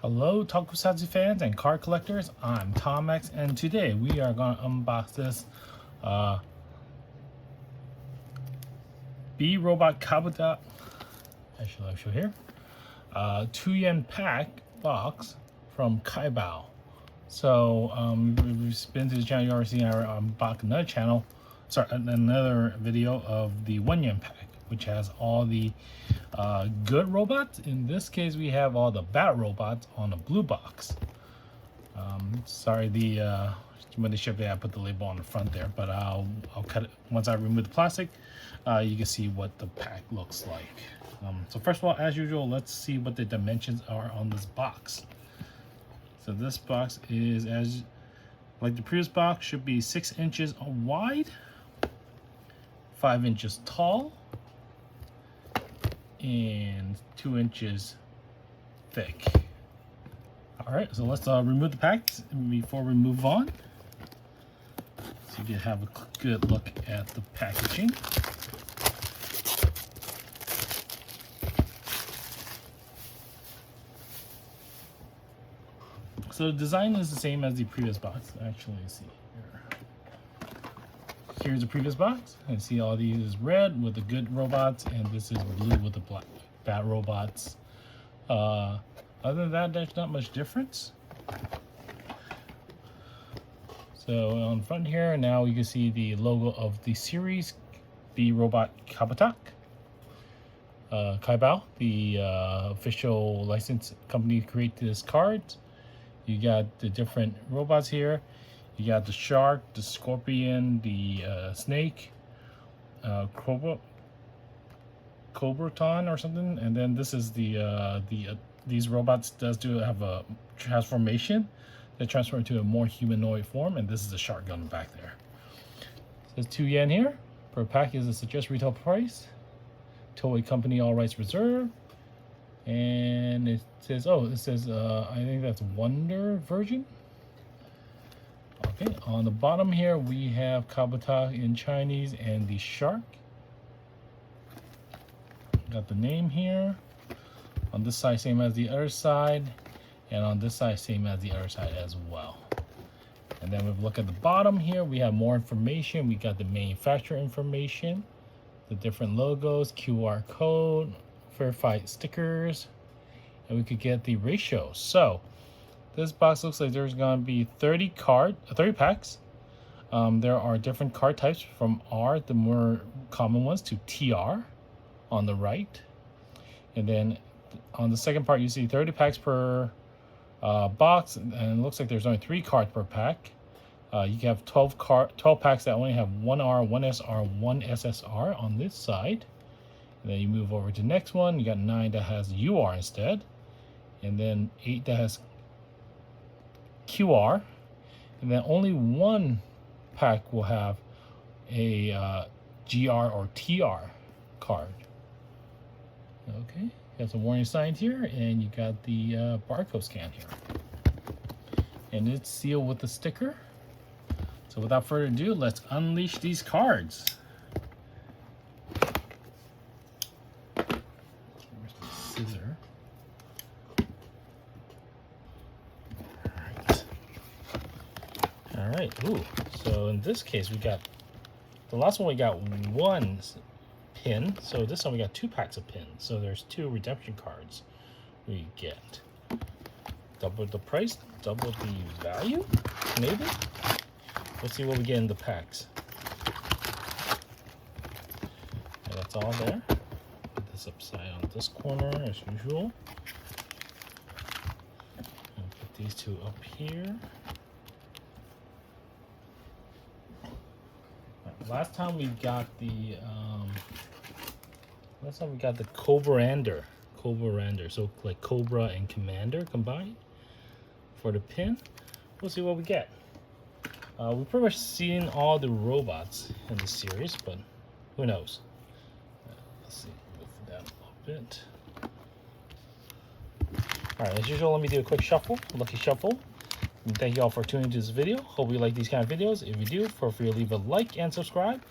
Hello Tokusatsu fans and card collectors, I'm Tom X, and today we are going to unbox this B-Robo Kabutack, actually I'll show here, 2 yen pack box from Kabutak. So we've been to the channel, you already seen our unbox another video of the 1 yen pack, which has all the good robots. In this case, we have all the bad robots on a blue box. Sorry, when they shipped it, I put the label on the front there, but I'll cut it once I remove the plastic. You can see what the pack looks like. So first of all, as usual, let's see what the dimensions are on this box. So this box is, as like the previous box, should be 6 inches wide, 5 inches tall, and 2 inches thick. All right, so let's remove the packs before we move on, so you can have a good look at the packaging. So the design is the same as the previous box. Actually, let's see here. Here's the previous box. You see all these is red with the good robots, and this is blue with the bad robots. Other than that, there's not much difference. So on the front here, now you can see the logo of the series, B-Robo Kabutack. Kabutak, the official license company to create this card. You got the different robots here. You got the shark, the scorpion, the snake, Cobraton or something, and then this is these robots do have a transformation. They transform into a more humanoid form, and this is the shark on the back there. It says 2 yen here per pack is the suggested retail price. Toei company, all rights reserved. And it says, I think that's Wonder version. Okay, on the bottom here we have Kabutak in Chinese and the shark. Got the name here. On this side, same as the other side, and on this side, same as the other side as well. And then we look at the bottom here, we have more information. We got the manufacturer information, the different logos, QR code, verified stickers, and we could get the ratio. So this box looks like there's going to be 30 packs. There are different card types from R, the more common ones, to TR on the right. And then on the second part, you see 30 packs per box, and it looks like there's only 3 cards per pack. You can have 12 packs that only have 1 R, 1 SR, 1 SSR on this side. And then you move over to the next one. You got 9 that has UR instead, and then 8 that has QR, and then only 1 pack will have a GR or TR card. Okay, got some warning signs here, and you got the barcode scan here, and it's sealed with a sticker. So without further ado, let's unleash these cards. Where's the scissor? All right. Ooh. So in this case, we got the last one. We got 1 pin. So this one we got 2 packs of pins. So there's 2 redemption cards we get. Double the price, double the value, maybe. Let's see what we get in the packs. Okay, that's all there. Put this upside on this corner as usual. And put these 2 up here. Last time we got the Cobrander, so like Cobra and Commander combined for the pin. We'll see what we get. We've pretty much seen all the robots in the series, but who knows? Let's see, move that a little bit. All right, as usual, let me do a quick shuffle, lucky shuffle. And thank you all for tuning into this video. Hope you like these kind of videos. If you do, feel free to leave a like and subscribe.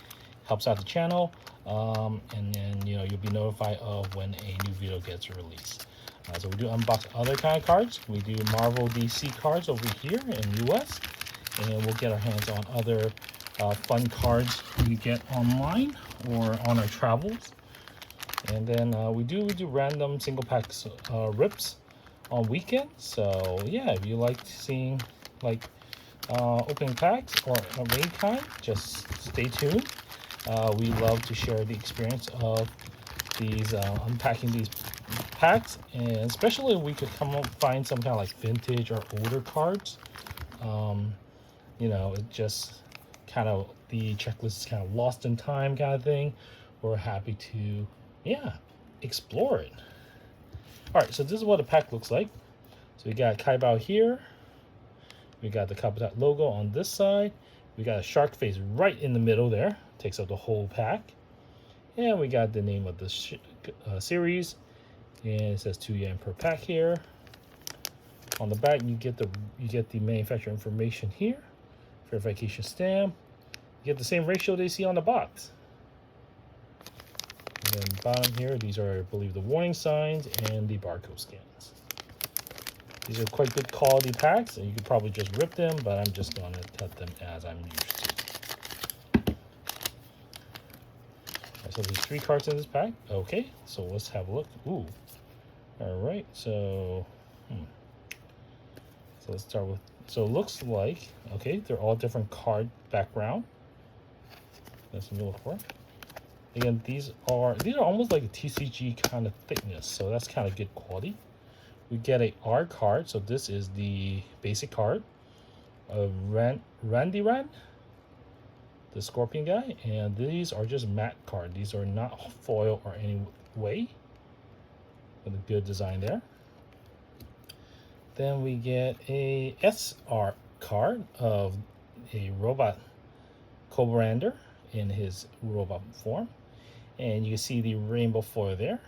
Helps out the channel, and then you'll be notified of when a new video gets released. So we do unbox other kind of cards. We do Marvel DC cards over here in US, and we'll get our hands on other fun cards we get online or on our travels. And then we do random single packs rips on weekends. So yeah, if you like seeing like opening packs or of any kind, just stay tuned. We love to share the experience of these unpacking these packs, and especially if we could come up find some kind of like vintage or older cards. You know, it just kind of the checklist is kind of lost in time kind of thing. We're happy to, yeah, explore it. All right, so this is what a pack looks like. So we got Kaibao here. We got the Kabutak logo on this side. We got a shark face right in the middle there. Takes up the whole pack. And we got the name of the series. And it says 2 yen per pack here. On the back, you get the manufacturer information here. Verification stamp. You get the same ratio they see on the box. And then bottom here, these are, I believe, the warning signs and the barcode scans. These are quite good quality packs, and you could probably just rip them, but I'm just going to cut them as I'm used to. So there's 3 cards in this pack. Okay, so let's have a look. Ooh. All right, so so let's start with, so it looks like, okay, they're all different card background. That's what we look for. Again, these are almost like a TCG kind of thickness, so that's kind of good quality. We get a R card, so this is the basic card of Randy, the Scorpion guy, and these are just matte card. These are not foil or any way. With a good design there. Then we get a SR card of a robot Cobrander in his robot form, and you can see the rainbow foil there.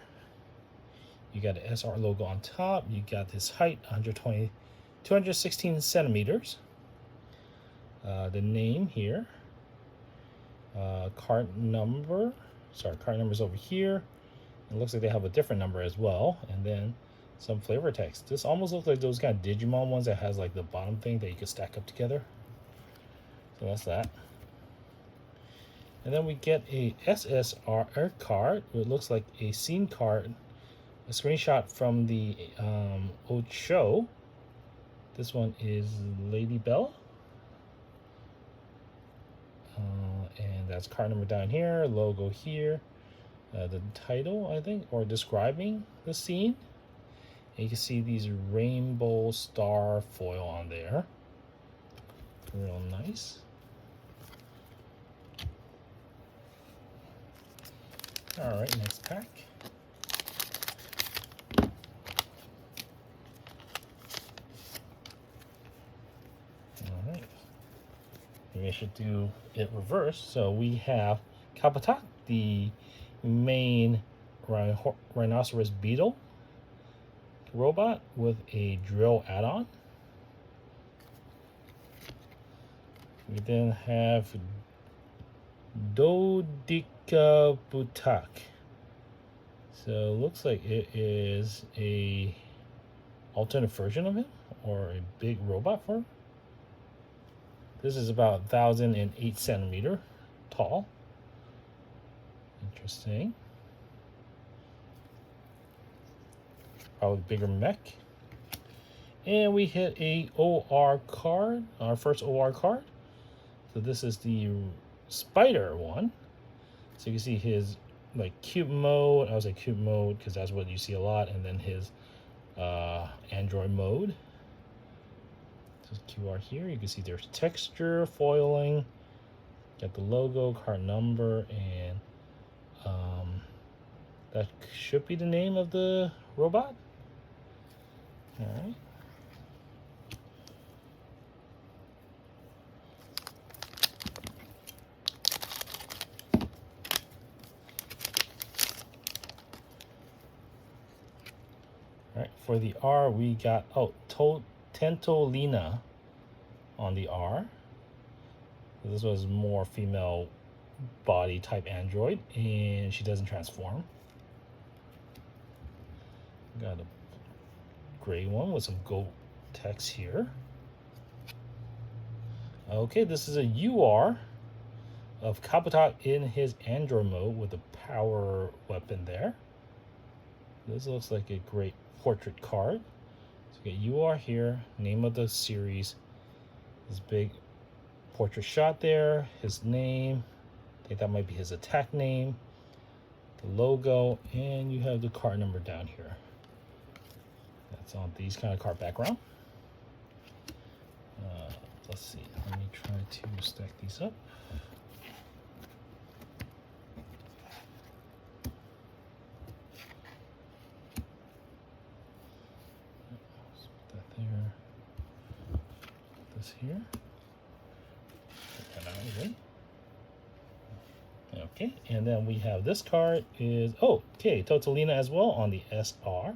You got the SR logo on top. You got his height, 216 centimeters. The name here. Card number's over here. It looks like they have a different number as well, and then some flavor text. This almost looks like those kind of Digimon ones that has like the bottom thing that you can stack up together. So that's that. And then we get a SSR card. It looks like a scene card, a screenshot from the old show. This one is Lady Bella. And that's card number down here, logo here. The title, I think, or describing the scene. And you can see these rainbow star foil on there. Real nice. All right, next pack. All right. Maybe I should do it reverse. So we have Kabutak, the main rhinoceros beetle robot with a drill add-on. We then have Kabutak. So it looks like it is a alternate version of him, or a big robot form. This is about 1,008 centimeter tall. Interesting. Probably bigger mech. And we hit a OR card, our first OR card. So this is the spider one. So you can see his like cube mode. I was like cube mode because that's what you see a lot, and then his Android mode. So QR here, you can see there's texture, foiling, got the logo, card number, and that should be the name of the robot. All right. All right, for the R, we got, Tentolina on the R. This was more female body type android, and she doesn't transform. Got a gray one with some gold text here. Okay, this is a UR of Kabutak in his Android mode with a power weapon there. This looks like a great portrait card. So we get UR here, name of the series, this big portrait shot there, his name, I think that might be his attack name, the logo, and you have the card number down here. That's on these kind of card background. Let's see, let me try to stack these up. Let's put that there. Put this here. Put that out of the way. Okay, and then we have this card is, oh, okay, Totalina as well on the SR.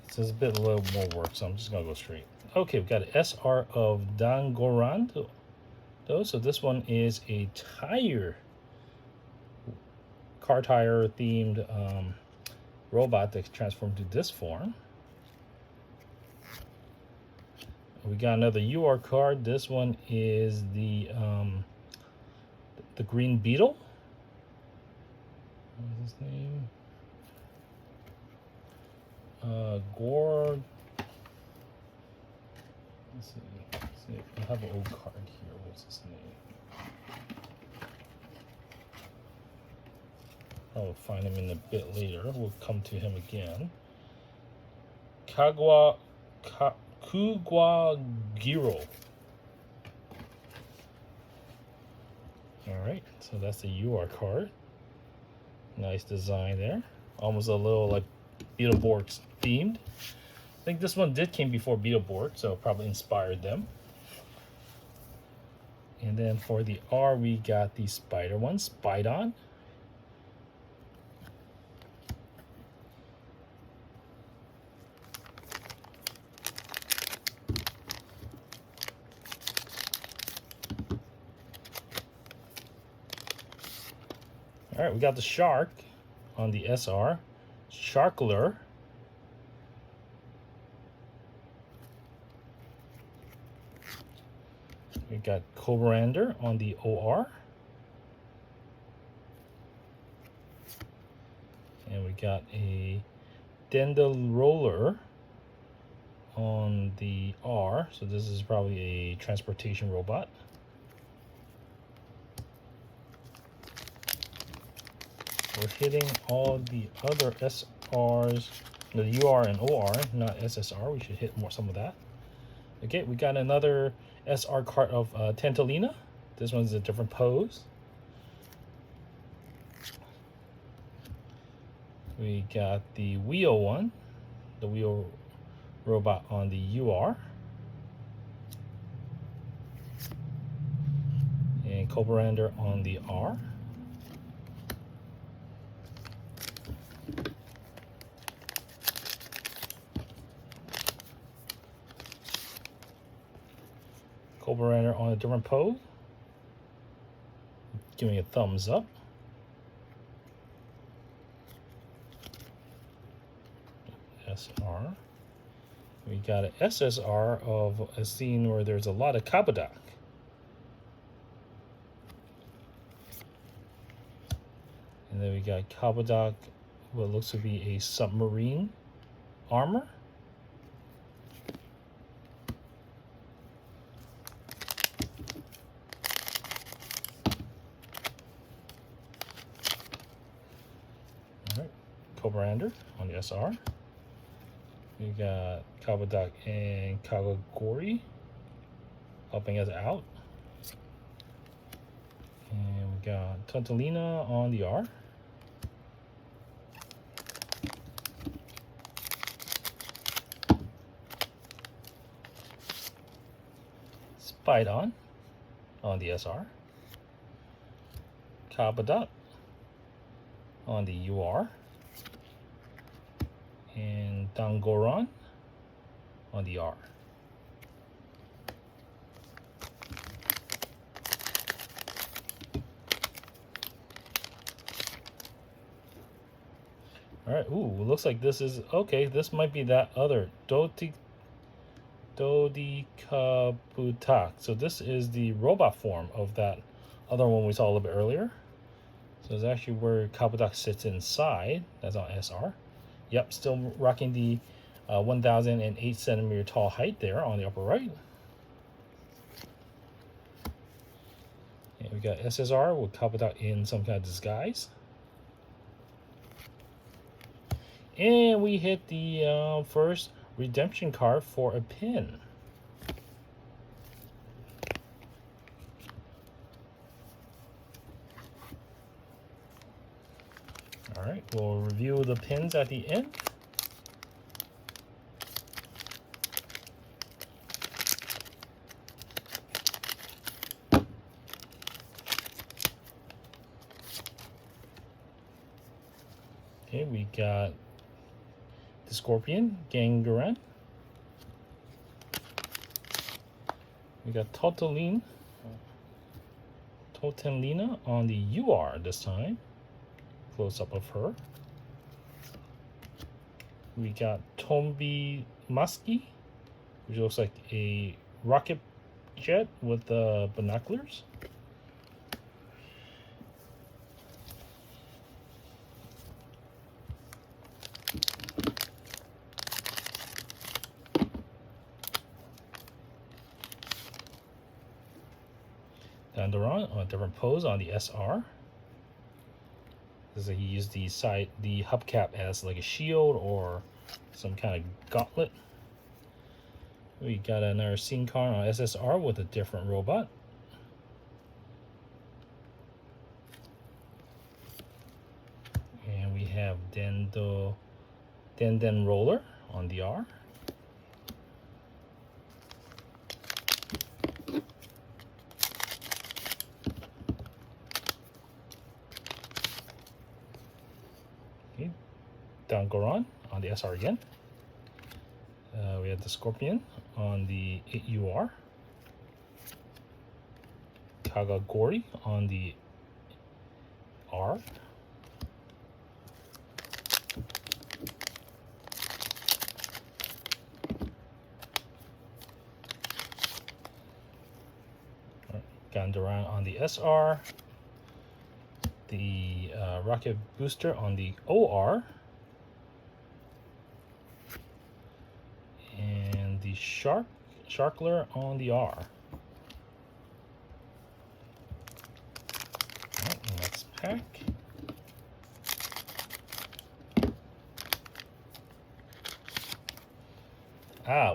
This is a little more work, so I'm just gonna go straight. Okay, we've got an SR of Dangoran. So this one is a car tire themed robot that can transform to this form. We got another UR card. This one is the Green Beetle. What is his name? Gore. Let's see. I have an old card here. What's his name? I'll find him in a bit later. We'll come to him again. Kugwagiro. Alright, so that's the UR card. Nice design there. Almost a little like Beetleborgs themed. I think this one came before Beetleborg, so probably inspired them. And then for the R, we got the spider one, Spidon. All right, we got the shark on the SR, Sharkler. We got Cobrander on the OR. And we got a Dendroller on the R. So this is probably a transportation robot. We're hitting all the other SRs, the UR and OR, not SSR. We should hit some of that. Okay, we got another SR card of Tantalina. This one's a different pose. We got the wheel one, the wheel robot on the UR. And Cobrander on the R. Cobrander on a different pose. Give me a thumbs up. SR. We got an SSR of a scene where there's a lot of Kabutak. And then we got Kabutak, what looks to be a submarine armor. Alright, Cobrander on the SR. We got Kabutak and Kagagori helping us out. And we got Tantalina on the R. Spidon on the SR. Kabutak on the UR. And Dangoran on the R. All right. Ooh, looks like this is okay. This might be that other Dodi Kabutak. So this is the robot form of that other one we saw a little bit earlier. So it's actually where Kabutak sits inside. That's on SR. Yep, still rocking the 1,008 centimeter tall height there on the upper right. And we got SSR with Kabutak in some kind of disguise. And we hit the first redemption card for a pin. All right, we'll review the pins at the end. Okay, we got the Scorpion, Gangaran. We got Totalina on the UR this time. Close up of her. We got Tombi Maski, which looks like a rocket jet with binoculars. Dandaron on a different pose on the SR. He used the hubcap as like a shield or some kind of gauntlet. We got another scene card on SSR with a different robot. And we have Denden Roller on the R. Okay. Dangoron on the SR again. We have the Scorpion on the 8UR. Kagagori on the R. Gandaran on the SR. The rocket booster on the OR. And the Sharkler on the R. Alright, next pack.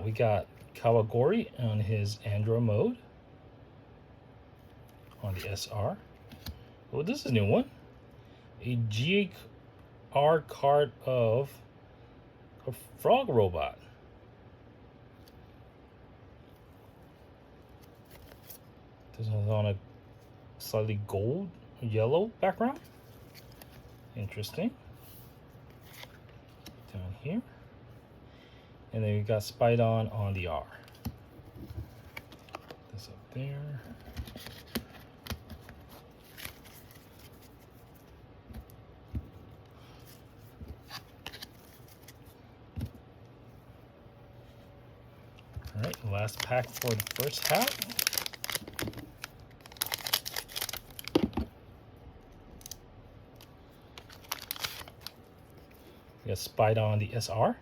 We got Kawagori on his Andro mode on the SR. Oh, this is a new one. A GR card of a frog robot. This one's on a slightly yellow background. Interesting. Down here. And then we got Spidon on the R. This up there. All right, last pack for the first half. We got Spidon on the SR.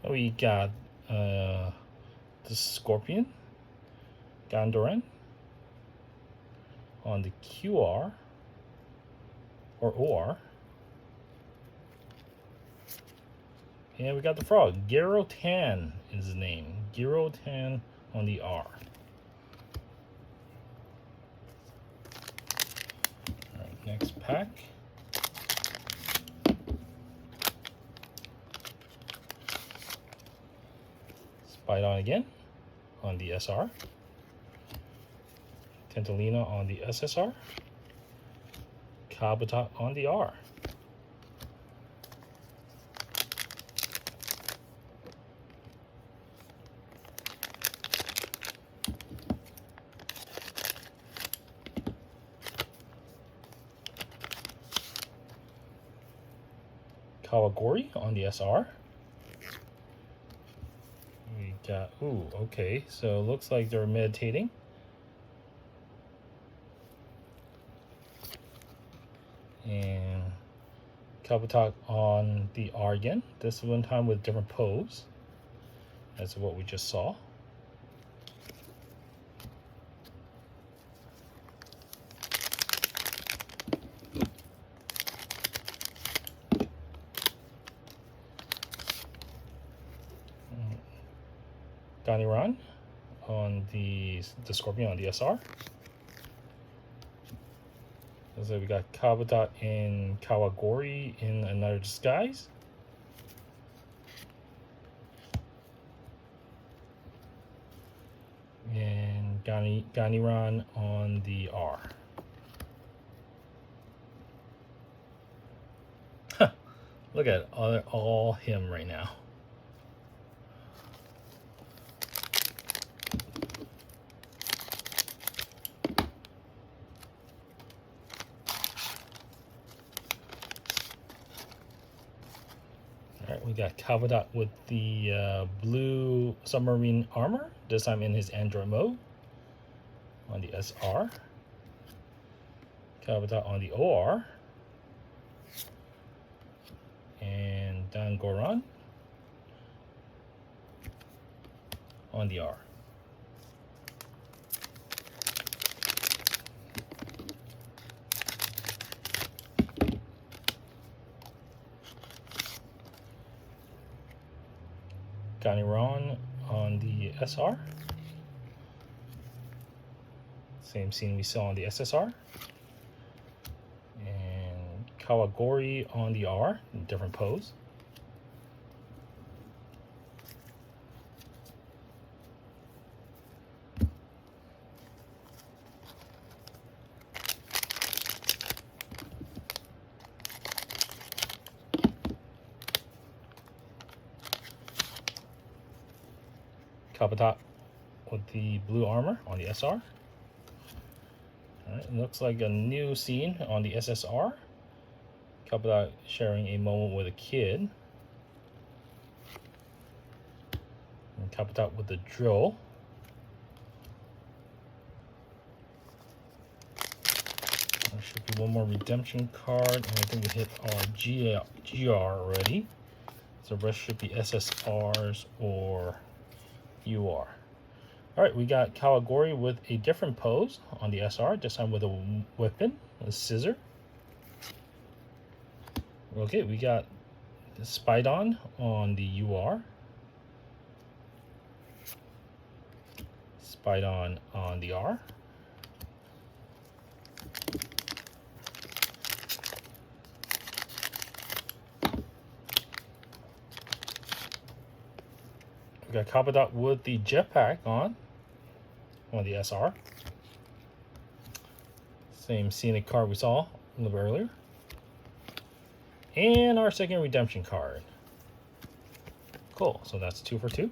We got the Scorpion, Gandoran on the QR or OR. And we got the frog, Gero Tan is his name. Gero Tan on the R. All right, next pack. Spidon again on the SR. Tentalina on the SSR. Kabutak on the R. Kawagori on the SR. We got, ooh, okay, so it looks like they're meditating. And Kabutak on the R again. This one time with different pose. That's what we just saw. Yuan on the Scorpion on the SR. So we got Kabutak and Kawagori in another disguise. And Ganiran on the R. Look at all him right now. Alright, we got Kabutak with the blue submarine armor, this time in his android mode on the SR. Kabutak on the OR. And Dangoran on the R. Ganiran on the SR. Same scene we saw on the SSR. And Kawagori on the R, different pose. Kabutak with the blue armor on the SR. Alright, it looks like a new scene on the SSR. Kabutak sharing a moment with a kid. And Kabutak with the drill. There should be one more redemption card, and I think we hit our GR already. So the rest should be SSRs or UR. Alright, we got Kawagori with a different pose on the SR, this time with a weapon, a scissor. Okay, we got Spidon on the UR. Spidon on the R. We got Kabutak with the jetpack on the SR. Same scenic card we saw a little bit earlier. And our second redemption card. Cool, so that's 2 for 2.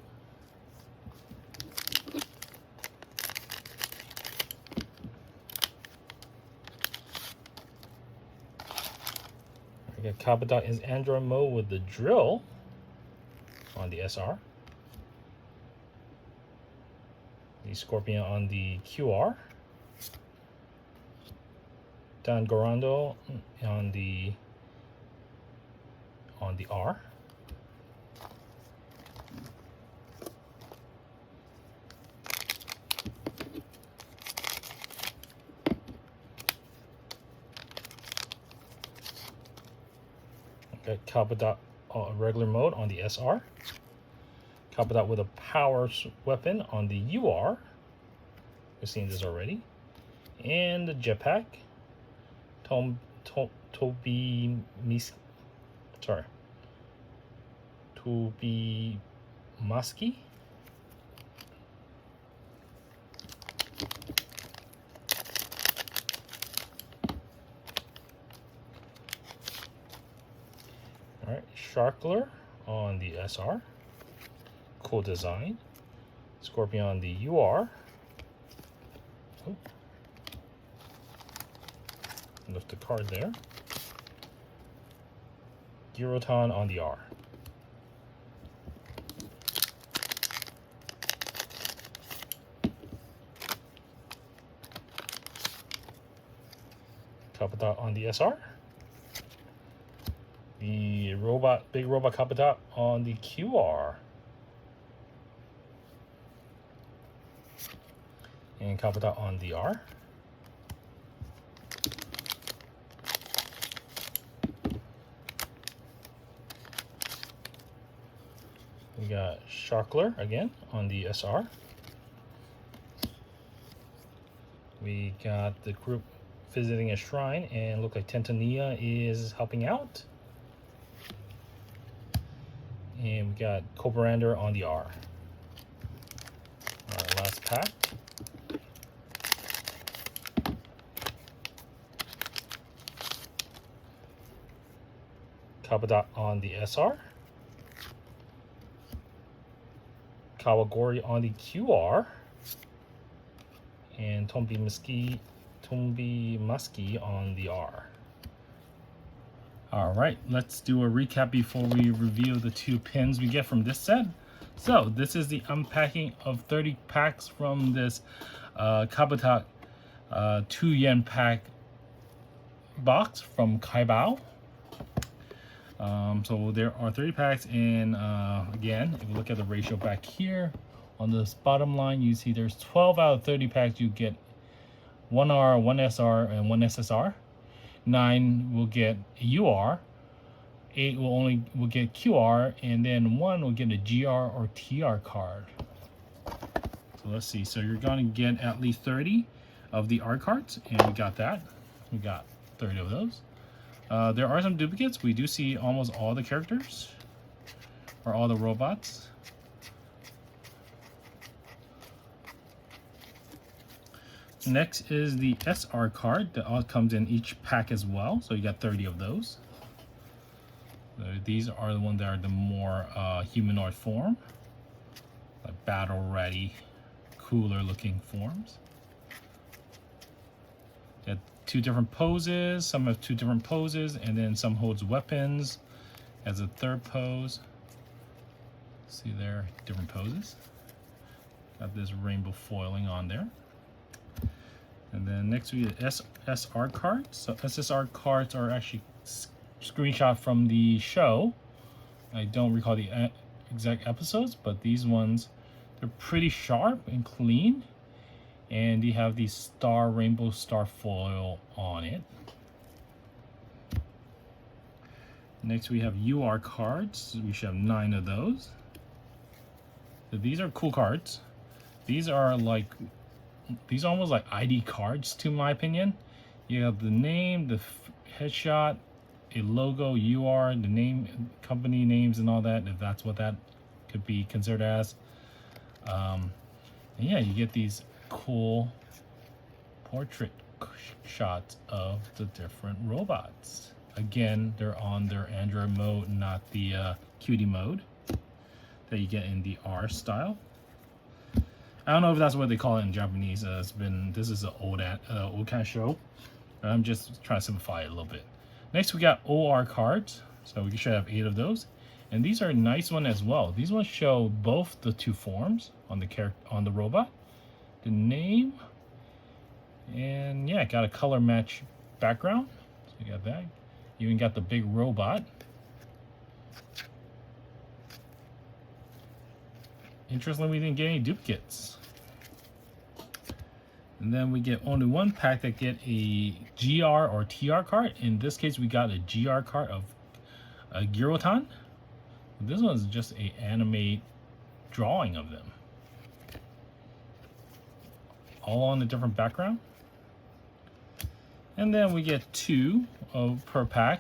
We got Kabutak in Android mode with the drill on the SR. The Scorpion on the QR. Dan Gorando on the R. Got Kabutak regular mode on the SR. Kabutak with a power weapon on the UR. We've seen this already. And the jetpack. Toby Maski. Alright, Sharkler on the SR. Cool design. Scorpion on the UR. Oh. Lift the card there. Giroton on the R. Kabutak on the SR. The B-Robo Kabutack on the QR. And Kabutak on the R. We got Sharkler again on the SR. We got the group visiting a shrine, and look like Tentania is helping out. And we got Cobarander on the R. Alright, last pack. Kabutak on the SR. Kawagori on the QR. And Tombi Muskie on the R. All right, let's do a recap before we review the 2 pins we get from this set. So this is the unpacking of 30 packs from this Kabutak 2 yen pack box from Kaibao. So there are 30 packs, and again, if you look at the ratio back here on this bottom line, you see there's 12 out of 30 packs you get 1 R, 1 SR, and 1 SSR. 9 will get a UR. 8 will get QR, and then 1 will get a GR or TR card. So let's see. So you're going to get at least 30 of the R cards, and we got that. We got 30 of those. There are some duplicates. We do see almost all the characters, or all the robots. Next is the SR card that all comes in each pack as well. So you got 30 of those. So these are the ones that are the more humanoid form, like battle ready, cooler looking forms. Got 2 different poses. Some have 2 different poses, and then some holds weapons as a 3rd pose. See there, different poses. Got this rainbow foiling on there. And then next we have SSR cards. So SSR cards are actually screenshot from the show. I don't recall the exact episodes, but these ones, they're pretty sharp and clean. And you have the rainbow star foil on it. Next we have UR cards. We should have 9 of those. So these are cool cards. These are almost like ID cards, to my opinion. You have the name, the headshot, a logo, UR, the name, company names, and all that, if that's what that could be considered as. And yeah, you get these cool portrait shots of the different robots. Again, they're on their Android mode, not the cutie mode that you get in the R style. I don't know if that's what they call it in Japanese. This is an old kind of show. I'm just trying to simplify it a little bit. Next we got OR cards. So we should have 8 of those. And these are a nice one as well. These ones show both the 2 forms on the robot, the name, and yeah, got a color match background. So you got that. You even got the big robot. Interestingly, we didn't get any duplicates. And then we get only 1 pack that get a GR or TR card. In this case, we got a GR card of a Giroton. This one's just an anime drawing of them, all on a different background. And then we get 2 per pack,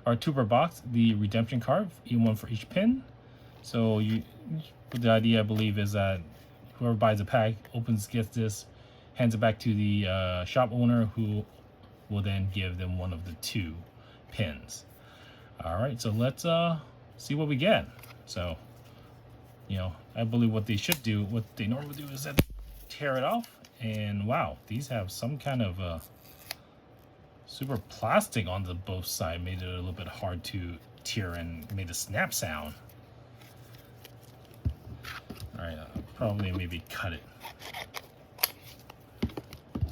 or 2 per box. The redemption card, one for each pin. So the idea, I believe, is that whoever buys a pack, gets this, hands it back to the shop owner, who will then give them one of the 2 pins. All right, so let's see what we get. So, I believe what they should do, what they normally do, is that tear it off, and wow, these have some kind of super plastic on both sides, made it a little bit hard to here and made a snap sound. All right, probably maybe cut it.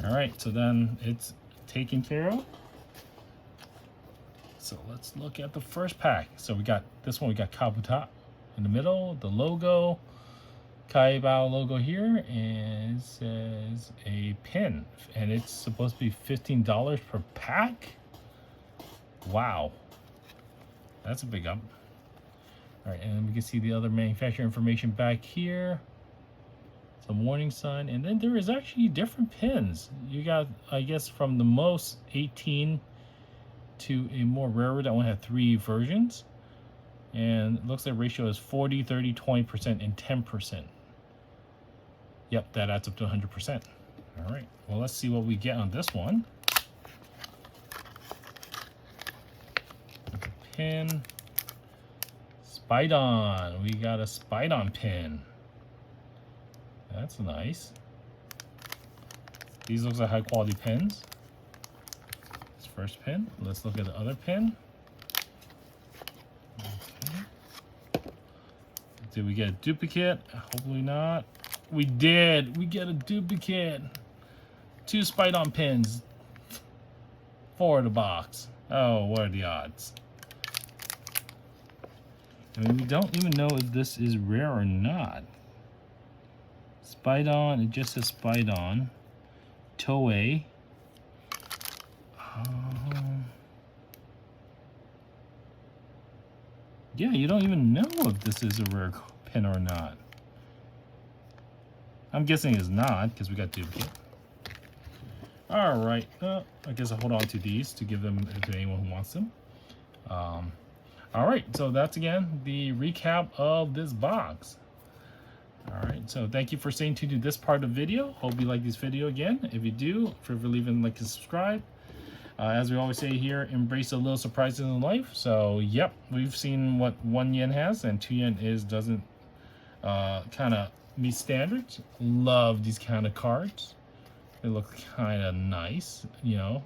All right, so then it's taken care of. So let's look at the first pack. So we got this one, we got Kabutak in the middle, the logo, Kaibao logo here, and it says a pin, and it's supposed to be $15 per pack. Wow, that's a big up. All right, and we can see the other manufacturer information back here. Some warning sign, and then there is actually different pins. You got, I guess, from the most 18 to a more rarer. That one had 3 versions, and it looks like ratio is 40, 30, 20%, and 10%. Yep, that adds up to 100%. All right, well, let's see what we get on this one. Pin. Spidon. We got a Spidon pin. That's nice. These look like high quality pins. This first pin. Let's look at the other pin. Okay. Did we get a duplicate? Hopefully not. We did. We get a duplicate. 2 Spidon pins for the box. Oh, what are the odds? I mean, we don't even know if this is rare or not. Spidon, it just says Spidon. Toei. Yeah, you don't even know if this is a rare pin or not. I'm guessing it's not, because we got duplicate. Alright, I guess I'll hold on to these to give them to anyone who wants them. Alright, so that's again the recap of this box. Alright, so thank you for staying tuned to this part of the video. Hope you like this video again. If you do, feel free to leave a like and subscribe. As we always say here, embrace the little surprises in life. So, yep, we've seen what 1 yen has, and 2 yen doesn't kind of meet standards. Love these kind of cards. They look kind of nice, you know.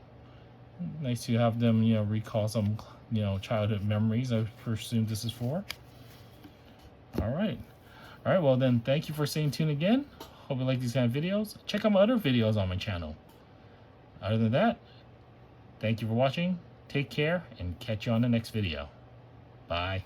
Nice to have them, you know, recall some, you know, childhood memories. I presume this is for. All right, well then, thank you for staying tuned again. Hope you like these kind of videos. Check out my other videos on my channel. Other than that, thank you for watching. Take care, and catch you on the next video. Bye.